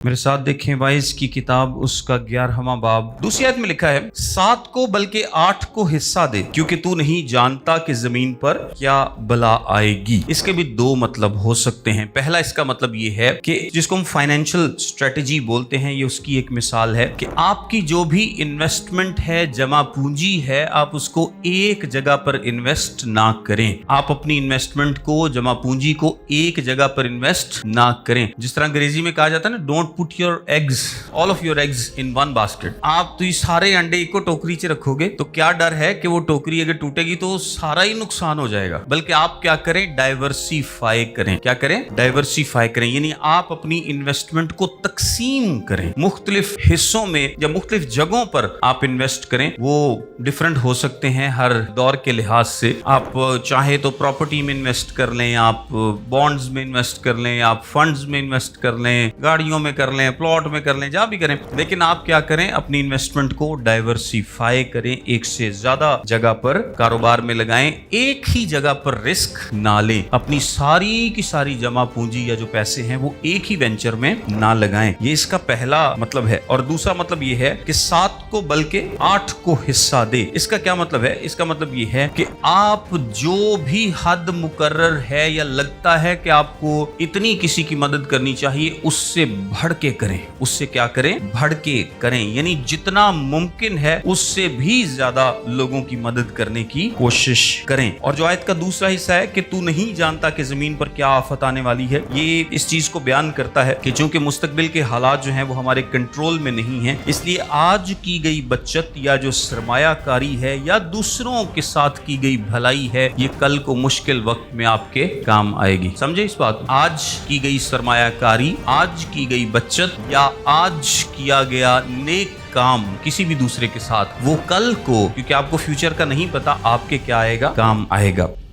मेरे साथ देखें वाइज की किताब उसका 11वां बाब दूसरी आयत में लिखा है 7 को बल्कि 8 को हिस्सा दे क्योंकि तू नहीं जानता कि जमीन पर क्या बला आएगी। इसके भी दो मतलब हो सकते हैं। पहला इसका मतलब ये है कि जिसको हम फाइनेंशियल स्ट्रेटजी बोलते हैं, ये उसकी एक मिसाल है कि आपकी जो भी इन्वेस्टमेंट है, जमा पूंजी है, आप उसको एक जगह पर इन्वेस्ट ना करें। आप अपनी इन्वेस्टमेंट को, जमा पूंजी को एक जगह पर इन्वेस्ट ना करें। जिस तरह अंग्रेजी में कहा जाता है ना, don't put your eggs, all of your eggs in one basket. आप तो ये सारे अंडे एक को टोकरी से रखोगे तो क्या डर है कि वो टोकरी अगर टूटेगी तो सारा ही नुकसान हो जाएगा। बल्कि आप क्या करें, डाइवर्सिफाई करें। क्या करें? डाइवर्सिफाई करें, यानी आप अपनी इन्वेस्टमेंट को तकसीम करें, मुख्तलिफ हिस्सों में या मुख्तलिफ जगहों पर आप इन्वेस्ट करें। वो डिफरेंट हो सकते हैं हर दौर के लिहाज से। आप चाहे तो प्रॉपर्टी में इन्वेस्ट कर लें, आप बॉन्ड्स में इन्वेस्ट कर लें, आप फंड्स में इन्वेस्ट कर लें, गाड़ियों में कर लें, प्लॉट में कर लें, जहां भी करें। लेकिन आप क्या करें, अपनी इन्वेस्टमेंट को डाइवर्सिफाई करें, एक से ज्यादा जगह पर कारोबार में लगाएं, एक ही जगह पर रिस्क ना लें। अपनी सारी की सारी जमा पूंजी या जो पैसे हैं वो एक ही वेंचर में ना लगाएं। ये इसका पहला मतलब है। और दूसरा मतलब ये है कि 7 को बल्कि 8 को हिस्सा दे। इसका क्या मतलब है? इसका मतलब ये है कि आप जो भी हद मुकर्रर है या लगता है कि आपको इतनी किसी की मदद करनी चाहिए, उससे बढ़ के करें। उससे क्या करें? बढ़ के करें, यानी जितना मुमकिन है उससे भी ज्यादा लोगों की मदद करने की कोशिश करें। और जो आयत का दूसरा हिस्सा है कि तू नहीं जानता कि जमीन पर क्या आफत आने वाली है, ये इस चीज को बयान करता है कि चूंकि मुस्तकबिल के हालात जो हैं वो हमारे कंट्रोल में नहीं है, इसलिए आज की गई बचत या जो सरमायाकारी है या दूसरों के साथ की गई भलाई है, ये कल को मुश्किल वक्त में आपके काम आएगी। समझे इस बात? आज की गई सरमायाकारी, आज की गई बचत या आज किया गया नेक काम किसी भी दूसरे के साथ, वो कल को, क्योंकि आपको फ्यूचर का नहीं पता, आपके क्या आएगा? काम आएगा।